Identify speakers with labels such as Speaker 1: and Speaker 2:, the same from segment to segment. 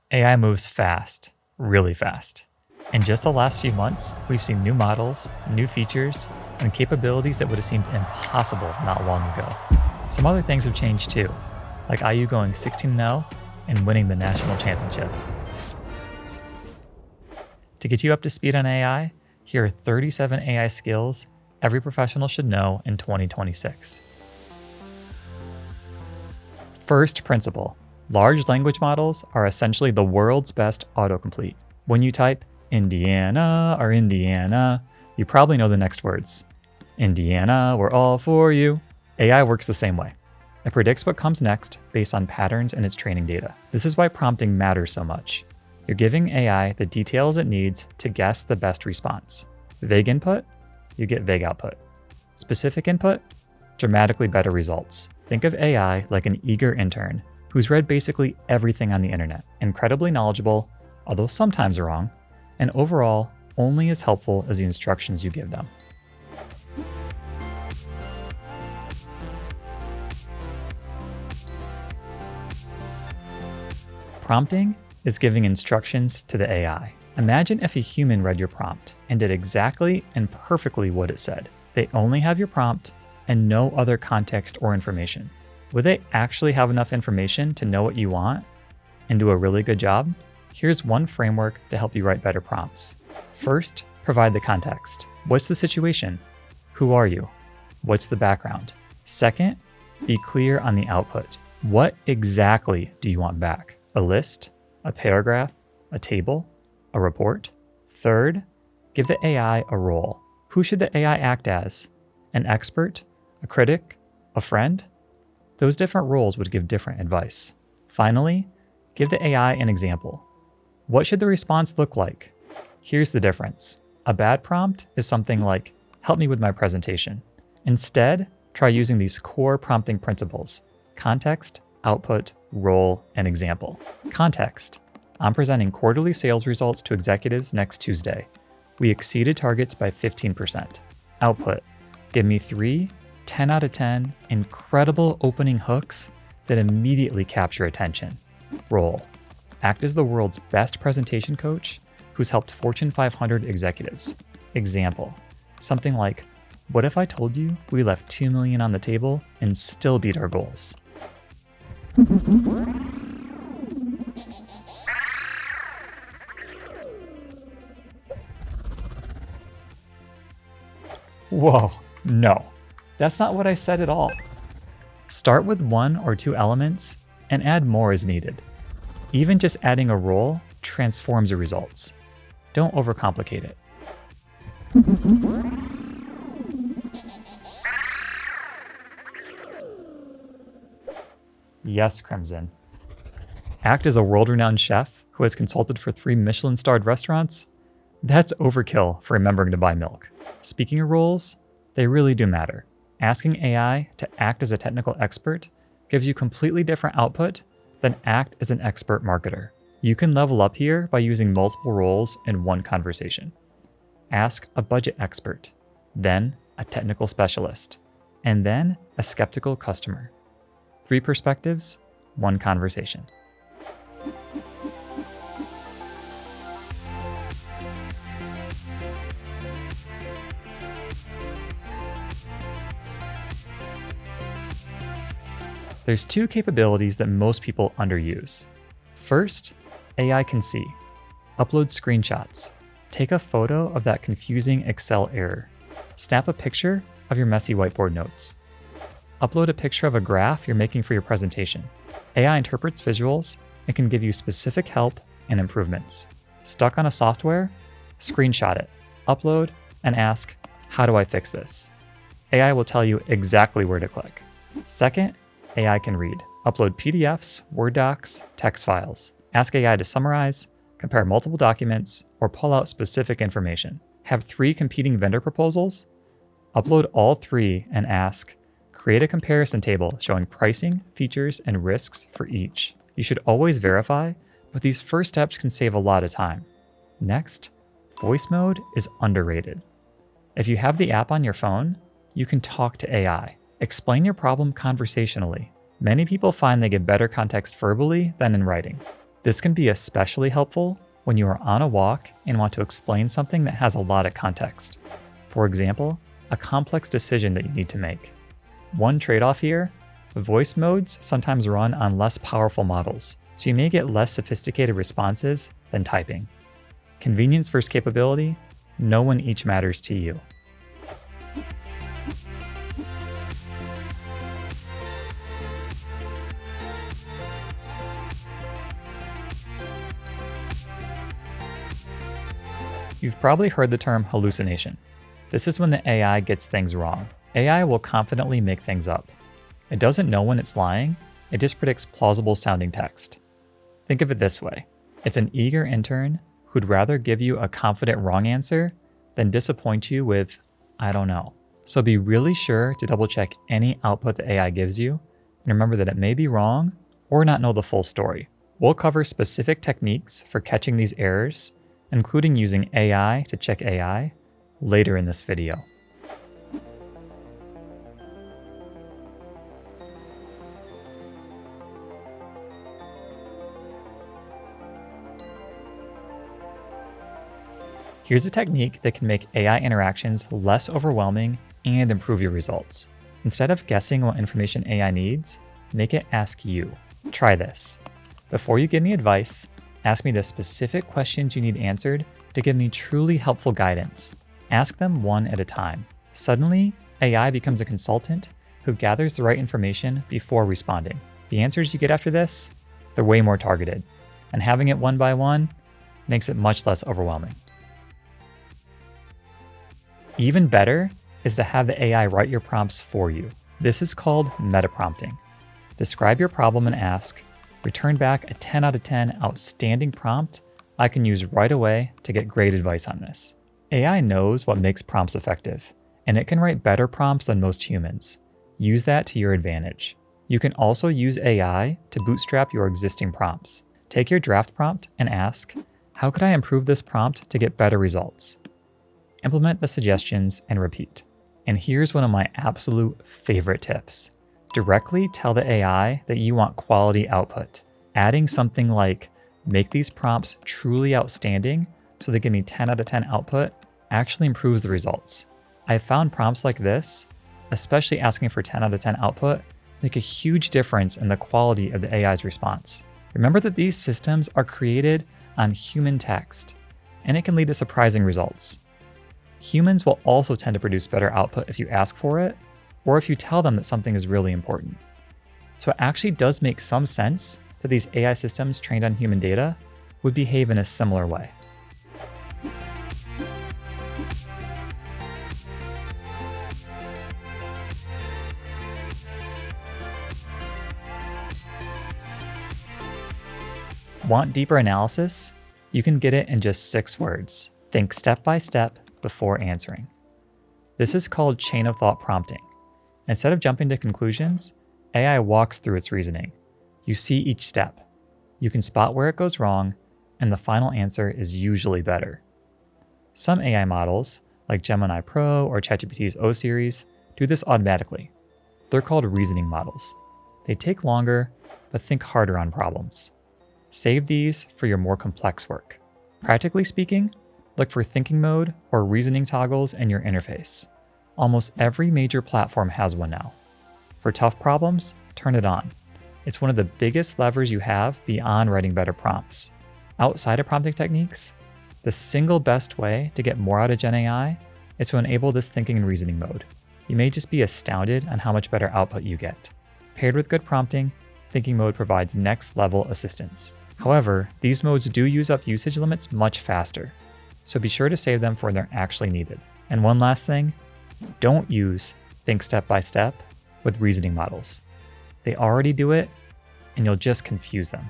Speaker 1: AI moves fast, really fast. In just the last few months, we've seen new models, new features, and capabilities that would have seemed impossible not long ago. Some other things have changed too, like IU going 16-0 and winning the national championship. To get you up to speed on AI, here are 37 AI skills every professional should know in 2026. First principle. Large language models are essentially the world's best autocomplete. When you type Indiana or Indiana, you probably know the next words. Indiana, we're all for you. AI works the same way. It predicts what comes next based on patterns in its training data. This is why prompting matters so much. You're giving AI the details it needs to guess the best response. Vague input, you get vague output. Specific input, dramatically better results. Think of AI like an eager intern who's read basically everything on the internet, incredibly knowledgeable, although sometimes wrong, and overall only as helpful as the instructions you give them. Prompting is giving instructions to the AI. Imagine if a human read your prompt and did exactly and perfectly what it said. They only have your prompt and no other context or information. Would they actually have enough information to know what you want and do a really good job? Here's one framework to help you write better prompts. First, provide the context. What's the situation? Who are you? What's the background? Second, be clear on the output. What exactly do you want back? A list, a paragraph, a table, a report? Third, give the AI a role. Who should the AI act as? An expert? A critic? A friend? Those different roles would give different advice. Finally, give the AI an example. What should the response look like? Here's the difference. A bad prompt is something like, help me with my presentation. Instead, try using these core prompting principles: context, output, role, and example. Context. I'm presenting quarterly sales results to executives next Tuesday. We exceeded targets by 15%. Output. Give me 3 10 out of 10 incredible opening hooks that immediately capture attention. Role. Act as the world's best presentation coach who's helped Fortune 500 executives. Example. Something like, what if I told you we left $2 million on the table and still beat our goals? Whoa, no. That's not what I said at all. Start with 1 or 2 elements and add more as needed. Even just adding a role transforms your results. Don't overcomplicate it. Yes, Crimson. Act as a world-renowned chef who has consulted for 3 Michelin-starred restaurants? That's overkill for remembering to buy milk. Speaking of roles, they really do matter. Asking AI to act as a technical expert gives you completely different output than act as an expert marketer. You can level up here by using multiple roles in one conversation. Ask a budget expert, then a technical specialist, and then a skeptical customer. 3 perspectives, 1 conversation. There's 2 capabilities that most people underuse. First, AI can see. Upload screenshots. Take a photo of that confusing Excel error. Snap a picture of your messy whiteboard notes. Upload a picture of a graph you're making for your presentation. AI interprets visuals and can give you specific help and improvements. Stuck on a software? Screenshot it, upload, and ask, how do I fix this? AI will tell you exactly where to click. Second, AI can read. Upload PDFs, Word docs, text files. Ask AI to summarize, compare multiple documents, or pull out specific information. Have 3 competing vendor proposals? Upload all 3 and ask, create a comparison table showing pricing, features, and risks for each. You should always verify, but these first steps can save a lot of time. Next, voice mode is underrated. If you have the app on your phone, you can talk to AI. Explain your problem conversationally. Many people find they get better context verbally than in writing. This can be especially helpful when you are on a walk and want to explain something that has a lot of context. For example, a complex decision that you need to make. One trade-off here, voice modes sometimes run on less powerful models, so you may get less sophisticated responses than typing. Convenience versus capability, no one each matters to you. You've probably heard the term hallucination. This is when the AI gets things wrong. AI will confidently make things up. It doesn't know when it's lying, it just predicts plausible sounding text. Think of it this way. It's an eager intern who'd rather give you a confident wrong answer than disappoint you with, I don't know. So be really sure to double check any output the AI gives you, and remember that it may be wrong or not know the full story. We'll cover specific techniques for catching these errors, including using AI to check AI, later in this video. Here's a technique that can make AI interactions less overwhelming and improve your results. Instead of guessing what information AI needs, make it ask you. Try this. Before you give me advice, ask me the specific questions you need answered to give me truly helpful guidance. Ask them one at a time. Suddenly, AI becomes a consultant who gathers the right information before responding. The answers you get after this, they're way more targeted, and having it one by one makes it much less overwhelming. Even better is to have the AI write your prompts for you. This is called meta-prompting. Describe your problem and ask, return back a 10 out of 10 outstanding prompt I can use right away to get great advice on this. AI knows what makes prompts effective, and it can write better prompts than most humans. Use that to your advantage. You can also use AI to bootstrap your existing prompts. Take your draft prompt and ask, how could I improve this prompt to get better results? Implement the suggestions and repeat. And here's one of my absolute favorite tips. Directly tell the AI that you want quality output. Adding something like, make these prompts truly outstanding so they give me 10 out of 10 output actually improves the results. I've found prompts like this, especially asking for 10 out of 10 output, make a huge difference in the quality of the AI's response. Remember that these systems are created on human text, and it can lead to surprising results. Humans will also tend to produce better output if you ask for it, or if you tell them that something is really important. So it actually does make some sense that these AI systems trained on human data would behave in a similar way. Want deeper analysis? You can get it in just 6 words. Think step by step before answering. This is called chain of thought prompting. Instead of jumping to conclusions, AI walks through its reasoning. You see each step. You can spot where it goes wrong, and the final answer is usually better. Some AI models, like Gemini Pro or ChatGPT's O series, do this automatically. They're called reasoning models. They take longer, but think harder on problems. Save these for your more complex work. Practically speaking, look for thinking mode or reasoning toggles in your interface. Almost every major platform has one now. For tough problems, turn it on. It's one of the biggest levers you have beyond writing better prompts. Outside of prompting techniques, the single best way to get more out of GenAI is to enable this thinking and reasoning mode. You may just be astounded on how much better output you get. Paired with good prompting, thinking mode provides next level assistance. However, these modes do use up usage limits much faster, so be sure to save them for when they're actually needed. And one last thing, don't use think step by step with reasoning models. They already do it, and you'll just confuse them.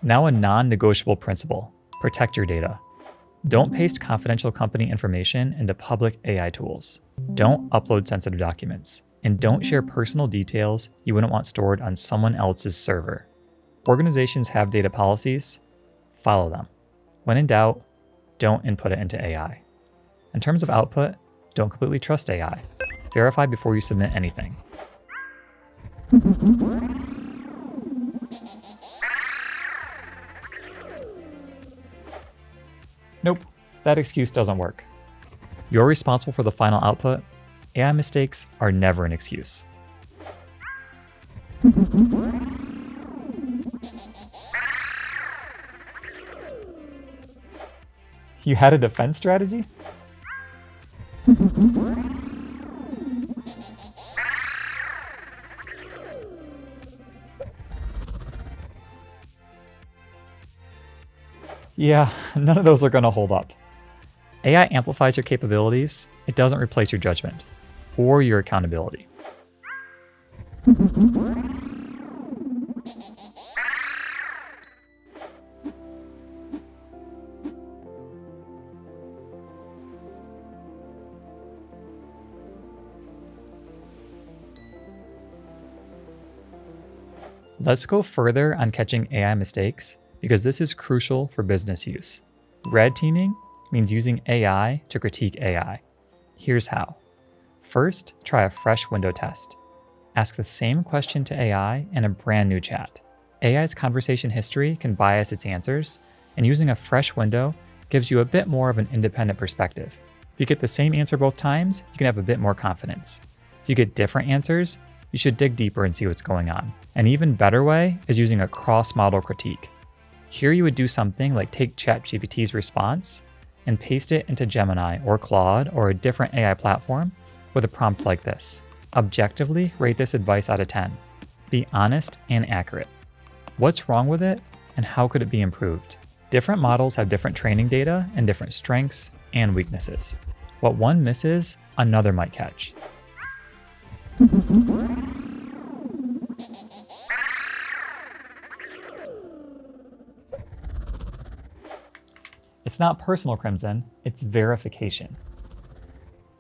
Speaker 1: Now a non-negotiable principle, protect your data. Don't paste confidential company information into public AI tools. Don't upload sensitive documents. And don't share personal details you wouldn't want stored on someone else's server. Organizations have data policies. Follow them. When in doubt, don't input it into AI. In terms of output, don't completely trust AI. Verify before you submit anything. Nope, that excuse doesn't work. You're responsible for the final output. AI mistakes are never an excuse. You had a defense strategy? Yeah, none of those are going to hold up. AI amplifies your capabilities. It doesn't replace your judgment or your accountability. Let's go further on catching AI mistakes because this is crucial for business use. Red teaming means using AI to critique AI. Here's how. First, try a fresh window test. Ask the same question to AI in a brand new chat. AI's conversation history can bias its answers, and using a fresh window gives you a bit more of an independent perspective. If you get the same answer both times, you can have a bit more confidence. If you get different answers, you should dig deeper and see what's going on. An even better way is using a cross-model critique. Here you would do something like take ChatGPT's response and paste it into Gemini or Claude or a different AI platform with a prompt like this. Objectively rate this advice out of 10. Be honest and accurate. What's wrong with it and how could it be improved? Different models have different training data and different strengths and weaknesses. What one misses, another might catch. It's not personal crimson, it's verification.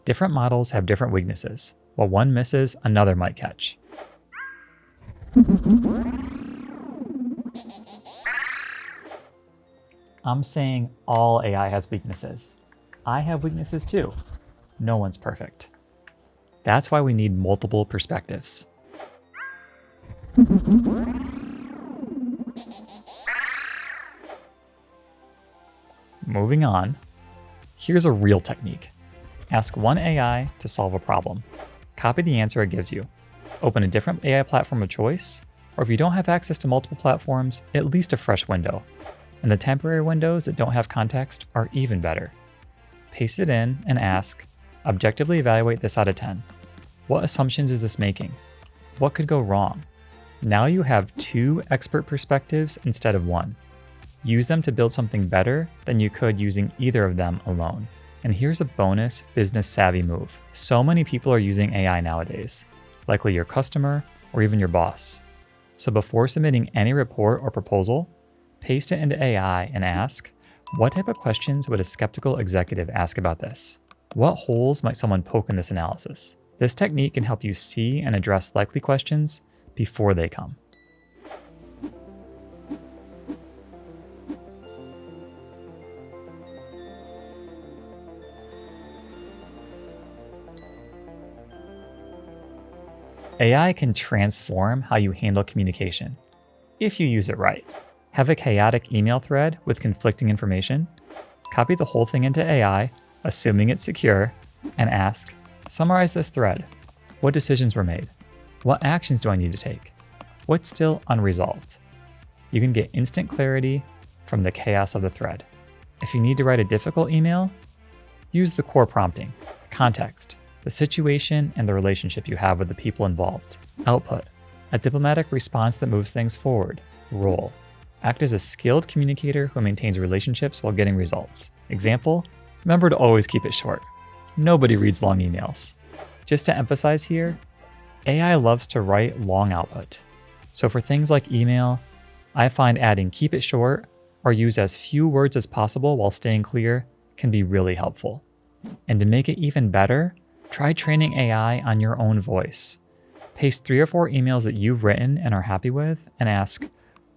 Speaker 1: Different models have different weaknesses. What one misses, another might catch. I'm saying all AI has weaknesses. I have weaknesses too. No one's perfect. That's why we need multiple perspectives. Moving on, here's a real technique. Ask one AI to solve a problem. Copy the answer it gives you. Open a different AI platform of choice, or if you don't have access to multiple platforms, at least a fresh window. And the temporary windows that don't have context are even better. Paste it in and ask, objectively evaluate this out of 10. What assumptions is this making? What could go wrong? Now you have 2 expert perspectives instead of 1. Use them to build something better than you could using either of them alone. And here's a bonus business savvy move. So many people are using AI nowadays, likely your customer or even your boss. So before submitting any report or proposal, paste it into AI and ask, what type of questions would a skeptical executive ask about this? What holes might someone poke in this analysis? This technique can help you see and address likely questions before they come. AI can transform how you handle communication, if you use it right. Have a chaotic email thread with conflicting information, copy the whole thing into AI, assuming it's secure, and ask, summarize this thread. What decisions were made? What actions do I need to take? What's still unresolved? You can get instant clarity from the chaos of the thread. If you need to write a difficult email, use the core prompting, context, the situation and the relationship you have with the people involved. Output, a diplomatic response that moves things forward. Role, act as a skilled communicator who maintains relationships while getting results. Example, remember to always keep it short. Nobody reads long emails. Just to emphasize here, AI loves to write long output. So for things like email, I find adding keep it short or use as few words as possible while staying clear can be really helpful. And to make it even better, try training AI on your own voice. Paste 3 or 4 emails that you've written and are happy with and ask,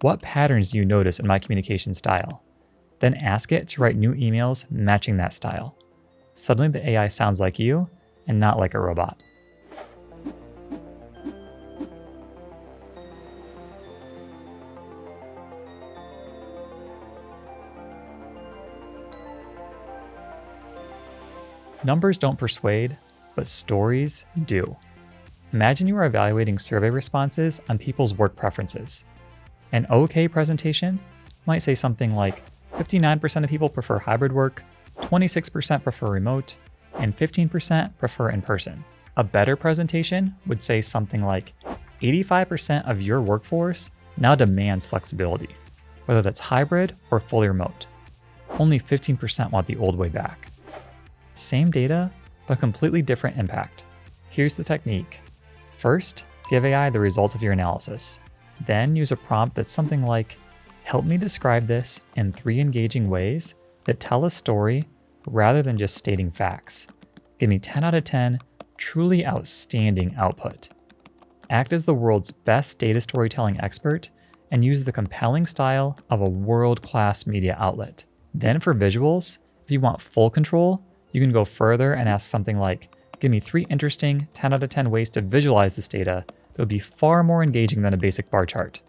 Speaker 1: what patterns do you notice in my communication style? Then ask it to write new emails matching that style. Suddenly the AI sounds like you and not like a robot. Numbers don't persuade, but stories do. Imagine you are evaluating survey responses on people's work preferences. An OK presentation might say something like 59% of people prefer hybrid work, 26% prefer remote, and 15% prefer in person. A better presentation would say something like 85% of your workforce now demands flexibility, whether that's hybrid or fully remote. Only 15% want the old way back. Same data, but completely different impact. Here's the technique. First, give AI the results of your analysis. Then use a prompt that's something like, help me describe this in 3 engaging ways that tell a story rather than just stating facts. Give me 10 out of 10 truly outstanding output. Act as the world's best data storytelling expert and use the compelling style of a world-class media outlet. Then for visuals, if you want full control, you can go further and ask something like, give me 3 interesting 10 out of 10 ways to visualize this data that would be far more engaging than a basic bar chart.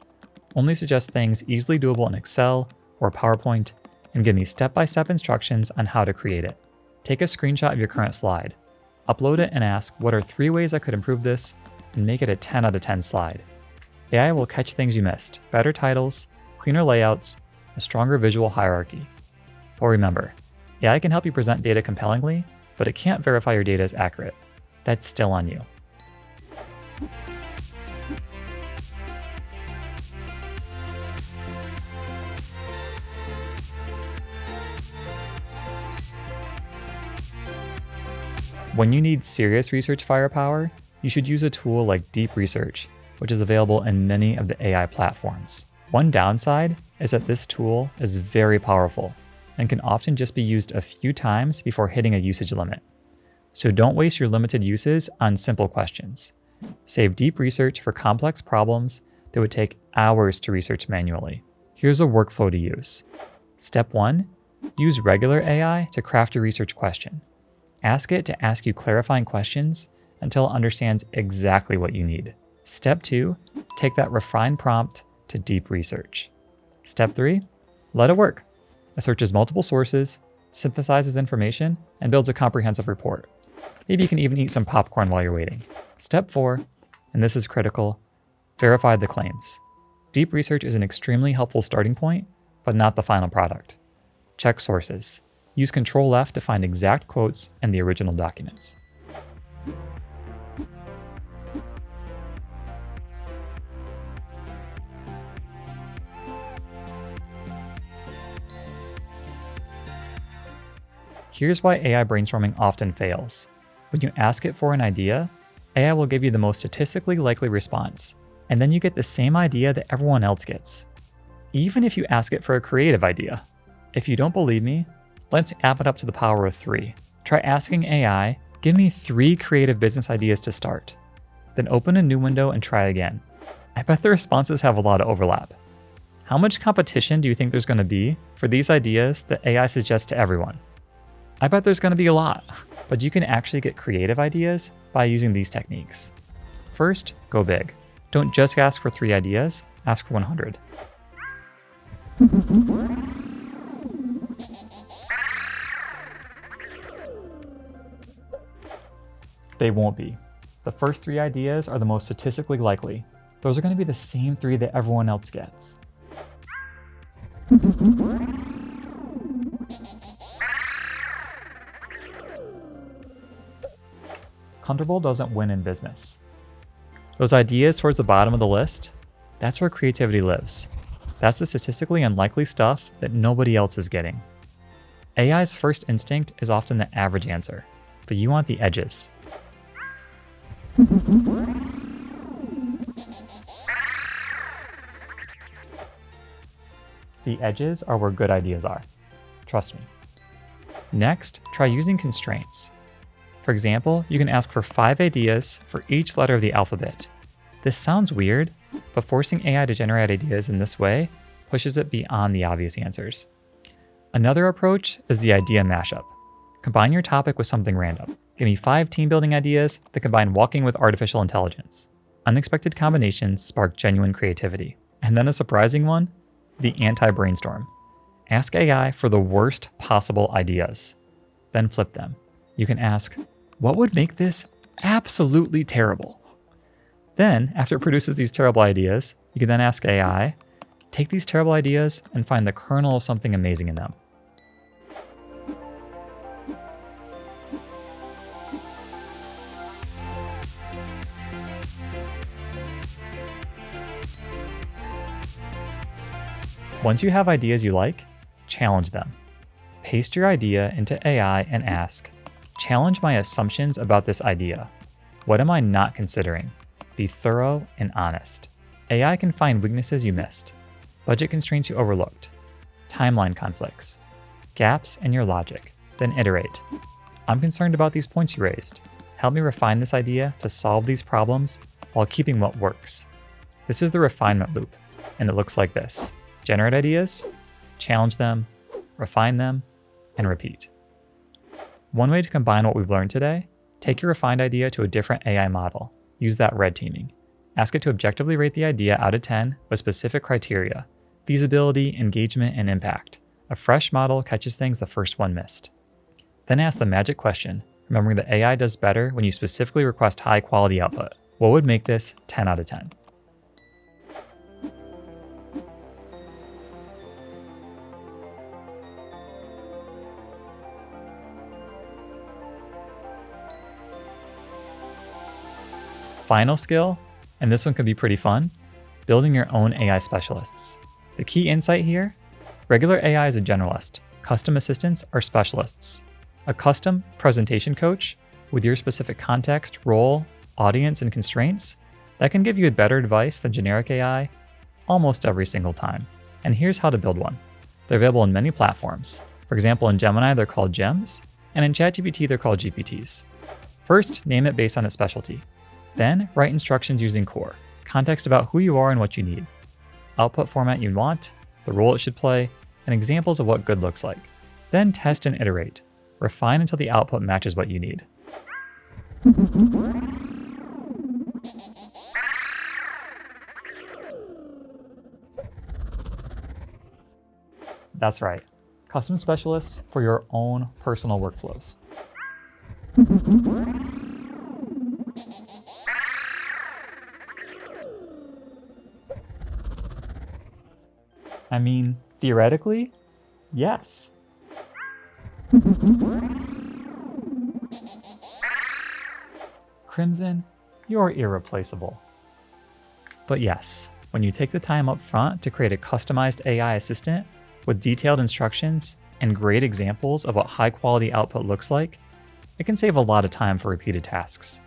Speaker 1: Only suggest things easily doable in Excel or PowerPoint, and give me step-by-step instructions on how to create it. Take a screenshot of your current slide, upload it and ask, what are 3 ways I could improve this, and make it a 10 out of 10 slide. AI will catch things you missed, better titles, cleaner layouts, a stronger visual hierarchy. But remember, AI can help you present data compellingly, but it can't verify your data is accurate. That's still on you. When you need serious research firepower, you should use a tool like Deep Research, which is available in many of the AI platforms. One downside is that this tool is very powerful and can often just be used a few times before hitting a usage limit. So don't waste your limited uses on simple questions. Save Deep Research for complex problems that would take hours to research manually. Here's a workflow to use. Step 1, use regular AI to craft a research question. Ask it to ask you clarifying questions until it understands exactly what you need. Step 2, take that refined prompt to Deep Research. Step 3, let it work. It searches multiple sources, synthesizes information, and builds a comprehensive report. Maybe you can even eat some popcorn while you're waiting. Step 4, and this is critical, verify the claims. Deep Research is an extremely helpful starting point, but not the final product. Check sources. Use Ctrl-F to find exact quotes in the original documents. Here's why AI brainstorming often fails. When you ask it for an idea, AI will give you the most statistically likely response, and then you get the same idea that everyone else gets, even if you ask it for a creative idea. If you don't believe me, let's amp it up to the power of 3. Try asking AI, give me 3 creative business ideas to start. Then open a new window and try again. I bet the responses have a lot of overlap. How much competition do you think there's going to be for these ideas that AI suggests to everyone? I bet there's going to be a lot, but you can actually get creative ideas by using these techniques. First, go big. Don't just ask for 3 ideas, ask for 100. They won't be. The first 3 ideas are the most statistically likely. Those are going to be the same 3 that everyone else gets. Comfortable doesn't win in business. Those ideas towards the bottom of the list, that's where creativity lives. That's the statistically unlikely stuff that nobody else is getting. AI's first instinct is often the average answer, but you want the edges. The edges are where good ideas are. Trust me. Next, try using constraints. For example, you can ask for 5 ideas for each letter of the alphabet. This sounds weird, but forcing AI to generate ideas in this way pushes it beyond the obvious answers. Another approach is the idea mashup. Combine your topic with something random. Give me 5 team building ideas that combine walking with artificial intelligence. Unexpected combinations spark genuine creativity. And then a surprising one, the anti-brainstorm. Ask AI for the worst possible ideas. Then flip them. You can ask, what would make this absolutely terrible? Then, after it produces these terrible ideas, you can then ask AI, take these terrible ideas and find the kernel of something amazing in them. Once you have ideas you like, challenge them. Paste your idea into AI and ask, challenge my assumptions about this idea. What am I not considering? Be thorough and honest. AI can find weaknesses you missed, budget constraints you overlooked, timeline conflicts, gaps in your logic. Then iterate. I'm concerned about these points you raised. Help me refine this idea to solve these problems while keeping what works. This is the refinement loop, and it looks like this. Generate ideas, challenge them, refine them, and repeat. One way to combine what we've learned today, take your refined idea to a different AI model. Use that red teaming. Ask it to objectively rate the idea out of 10 with specific criteria: feasibility, engagement, and impact. A fresh model catches things the first one missed. Then ask the magic question, remembering that AI does better when you specifically request high quality output. What would make this 10 out of 10? Final skill, and this one could be pretty fun, building your own AI specialists. The key insight here, regular AI is a generalist. Custom assistants are specialists. A custom presentation coach with your specific context, role, audience, and constraints, that can give you better advice than generic AI almost every single time. And here's how to build one. They're available in many platforms. For example, in Gemini, they're called gems, and in ChatGPT, they're called GPTs. First, name it based on its specialty. Then, write instructions using core, context about who you are and what you need, output format you want, the role it should play, and examples of what good looks like. Then test and iterate. Refine until the output matches what you need. That's right, custom specialists for your own personal workflows. I mean, theoretically, yes. Crimson, you're irreplaceable. But yes, when you take the time up front to create a customized AI assistant with detailed instructions and great examples of what high quality output looks like, it can save a lot of time for repeated tasks.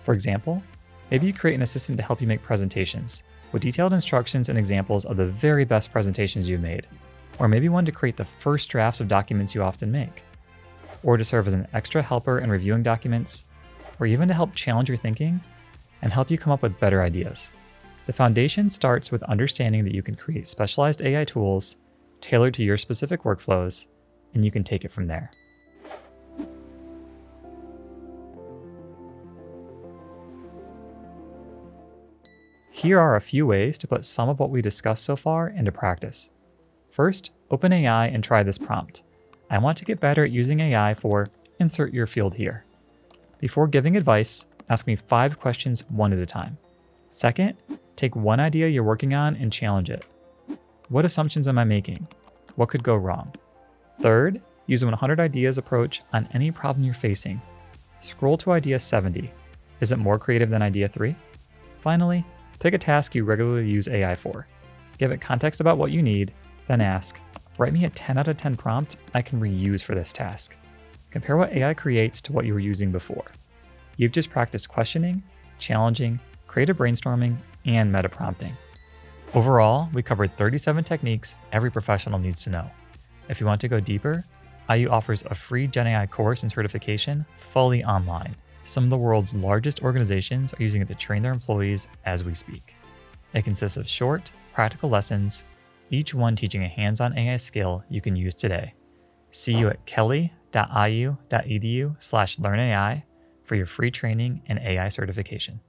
Speaker 1: For example, maybe you create an assistant to help you make presentations with detailed instructions and examples of the very best presentations you've made, or maybe one to create the first drafts of documents you often make, or to serve as an extra helper in reviewing documents, or even to help challenge your thinking and help you come up with better ideas. The foundation starts with understanding that you can create specialized AI tools tailored to your specific workflows, and you can take it from there. Here are a few ways to put some of what we discussed so far into practice. First, open AI and try this prompt. I want to get better at using AI for insert your field here. Before giving advice, ask me 5 questions one at a time. Second, take one idea you're working on and challenge it. What assumptions am I making? What could go wrong? Third, use a 100 ideas approach on any problem you're facing. Scroll to idea 70. Is it more creative than idea 3? Finally, pick a task you regularly use AI for. Give it context about what you need, then ask, write me a 10 out of 10 prompt I can reuse for this task. Compare what AI creates to what you were using before. You've just practiced questioning, challenging, creative brainstorming, and meta prompting. Overall, we covered 37 techniques every professional needs to know. If you want to go deeper, IU offers a free GenAI course and certification fully online. Some of the world's largest organizations are using it to train their employees as we speak. It consists of short, practical lessons, each one teaching a hands-on AI skill you can use today. See you at kelley.iu.edu/learnai for your free training and AI certification.